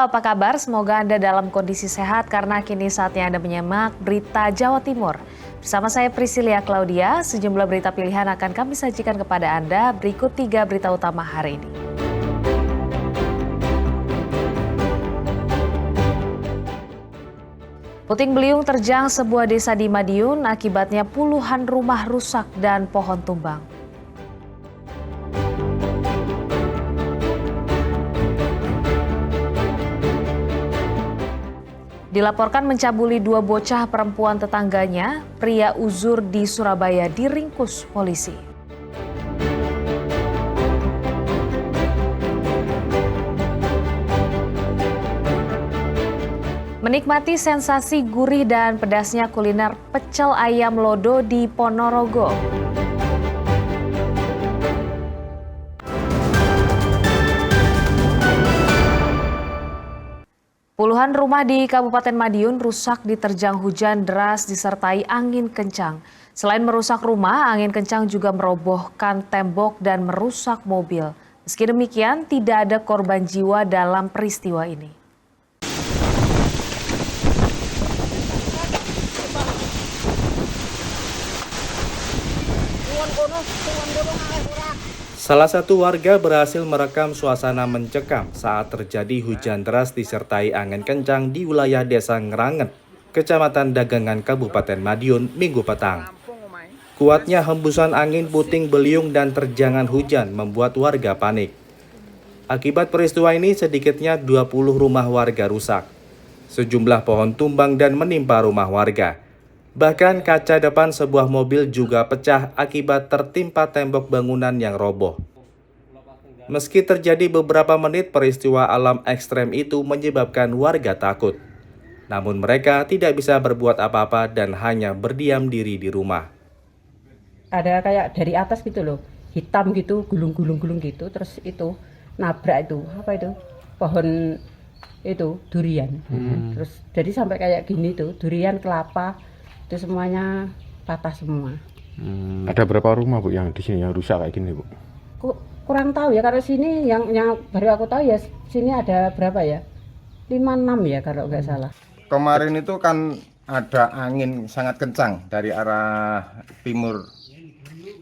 apa kabar? Semoga Anda dalam kondisi sehat karena kini saatnya Anda menyimak berita Jawa Timur. Bersama saya Priscilia Claudia, sejumlah berita pilihan akan kami sajikan kepada Anda. Berikut 3 berita utama hari ini. Puting beliung terjang sebuah desa di Madiun, akibatnya puluhan rumah rusak dan pohon tumbang. Dilaporkan mencabuli 2 bocah perempuan tetangganya, pria uzur di Surabaya diringkus polisi. Menikmati sensasi gurih dan pedasnya kuliner pecel ayam lodo di Ponorogo. Puluhan rumah di Kabupaten Madiun rusak diterjang hujan deras disertai angin kencang. Selain merusak rumah, angin kencang juga merobohkan tembok dan merusak mobil. Meski demikian, tidak ada korban jiwa dalam peristiwa ini. Salah satu warga berhasil merekam suasana mencekam saat terjadi hujan deras disertai angin kencang di wilayah Desa Ngeranget, Kecamatan Dagangan, Kabupaten Madiun, Minggu petang. Kuatnya hembusan angin puting beliung dan terjangan hujan membuat warga panik. Akibat peristiwa ini sedikitnya 20 rumah warga rusak. Sejumlah pohon tumbang dan menimpa rumah warga. Bahkan kaca depan sebuah mobil juga pecah akibat tertimpa tembok bangunan yang roboh. Meski terjadi beberapa menit, peristiwa alam ekstrem itu menyebabkan warga takut. Namun mereka tidak bisa berbuat apa-apa dan hanya berdiam diri di rumah. Ada kayak dari atas gitu loh, hitam gitu, gulung-gulung gitu, terus itu nabrak itu, apa itu, pohon itu, durian. Terus jadi sampai kayak gini tuh, durian, kelapa, itu semuanya patah semua. Ada berapa rumah Bu yang di sini yang rusak kayak gini Bu? Kurang tahu ya, karena sini yang baru aku tahu ya, sini ada berapa ya, 5-6 ya kalau nggak salah. Kemarin itu kan ada angin sangat kencang dari arah timur.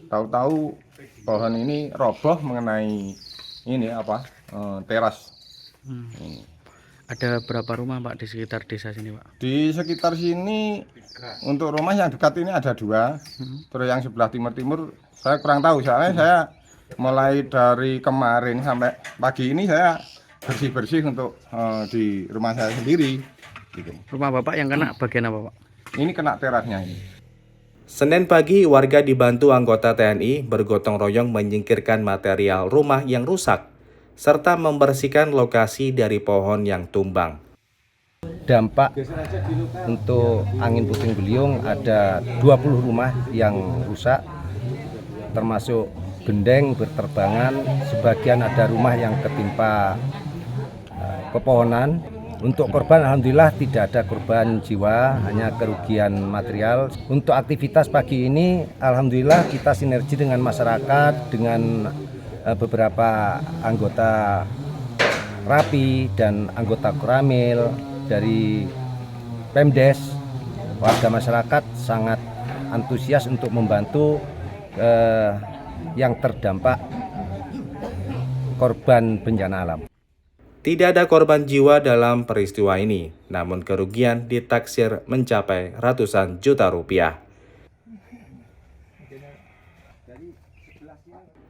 Tahu-tahu pohon ini roboh mengenai ini teras. Ada berapa rumah Pak di sekitar desa sini Pak? Di sekitar sini untuk rumah yang dekat ini ada 2. Terus yang sebelah timur saya kurang tahu, soalnya saya mulai dari kemarin sampai pagi ini saya bersih-bersih untuk di rumah saya sendiri. Gitu. Rumah Bapak yang kena bagian apa Pak? Ini kena terasnya ini. Senin pagi, warga dibantu anggota TNI bergotong royong menyingkirkan material rumah yang rusak, serta membersihkan lokasi dari pohon yang tumbang. Dampak untuk angin puting beliung ada 20 rumah yang rusak, termasuk gendeng berterbangan, sebagian ada rumah yang ketimpa pepohonan. Untuk korban alhamdulillah tidak ada korban jiwa, hanya kerugian material. Untuk aktivitas pagi ini alhamdulillah kita sinergi dengan masyarakat, dengan beberapa anggota Rapi dan anggota Koramil dari Pemdes. Warga masyarakat sangat antusias untuk membantu yang terdampak korban bencana alam. Tidak ada korban jiwa dalam peristiwa ini, namun kerugian ditaksir mencapai ratusan juta rupiah.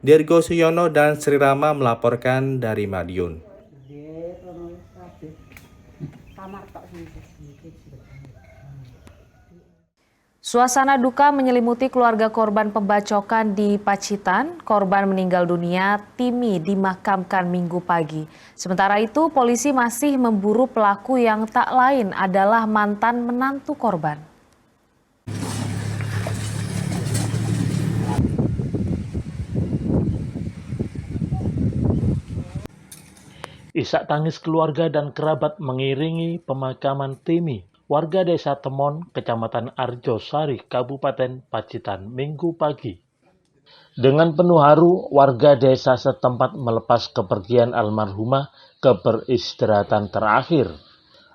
Dirgo Suyono dan Sri Rama melaporkan dari Madiun. Suasana duka menyelimuti keluarga korban pembacokan di Pacitan. Korban meninggal dunia, Timi, dimakamkan Minggu pagi. Sementara itu, polisi masih memburu pelaku yang tak lain adalah mantan menantu korban. Isak tangis keluarga dan kerabat mengiringi pemakaman Timi, warga desa Temon, Kecamatan Arjosari, Kabupaten Pacitan, Minggu pagi. Dengan penuh haru, warga desa setempat melepas kepergian almarhumah ke peristirahatan terakhir.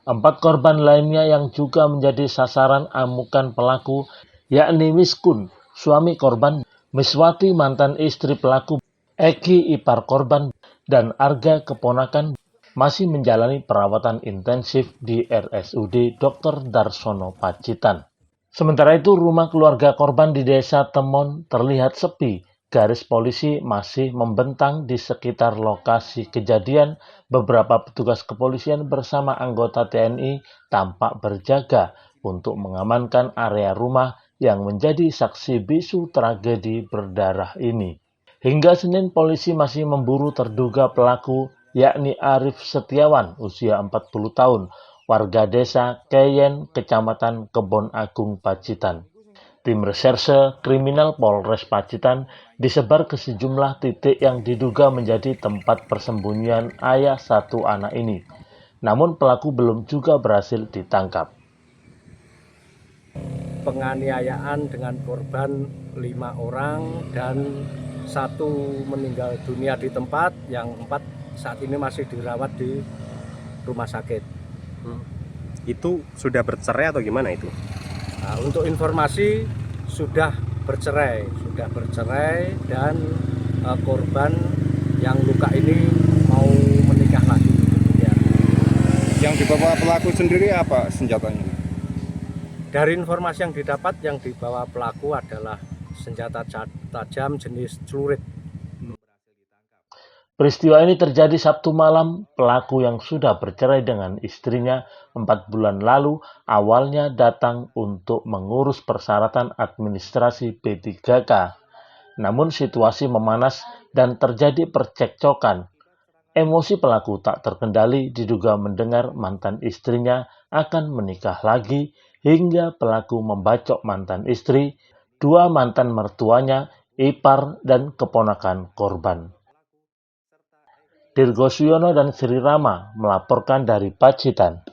4 korban lainnya yang juga menjadi sasaran amukan pelaku, yakni Miskun, suami korban, Miswati mantan istri pelaku, Eki ipar korban, dan Arga keponakan masih menjalani perawatan intensif di RSUD Dr. Darsono Pacitan. Sementara itu, rumah keluarga korban di Desa Temon terlihat sepi. Garis polisi masih membentang di sekitar lokasi kejadian. Beberapa petugas kepolisian bersama anggota TNI tampak berjaga untuk mengamankan area rumah yang menjadi saksi bisu tragedi berdarah ini. Hingga Senin, polisi masih memburu terduga pelaku, yakni Arif Setiawan, usia 40 tahun, warga desa Keyen, Kecamatan Kebon Agung, Pacitan. Tim reserse kriminal Polres Pacitan disebar ke sejumlah titik yang diduga menjadi tempat persembunyian ayah satu anak ini. Namun pelaku belum juga berhasil ditangkap. Penganiayaan dengan korban 5 orang dan 1 meninggal dunia di tempat, yang 4 saat ini masih dirawat di rumah sakit. Itu sudah bercerai atau gimana itu? Nah, untuk informasi sudah bercerai dan korban yang luka ini mau menikah lagi. Ya. Yang dibawa pelaku sendiri apa senjatanya? Dari informasi yang didapat, yang dibawa pelaku adalah senjata tajam jenis celurit. Peristiwa ini terjadi Sabtu malam. Pelaku yang sudah bercerai dengan istrinya 4 bulan lalu awalnya datang untuk mengurus persyaratan administrasi P3K. Namun situasi memanas dan terjadi percekcokan. Emosi pelaku tak terkendali diduga mendengar mantan istrinya akan menikah lagi hingga pelaku membacok mantan istri, 2 mantan mertuanya, ipar, dan keponakan korban. Dirgo Suyono dan Sri Rama melaporkan dari Pacitan.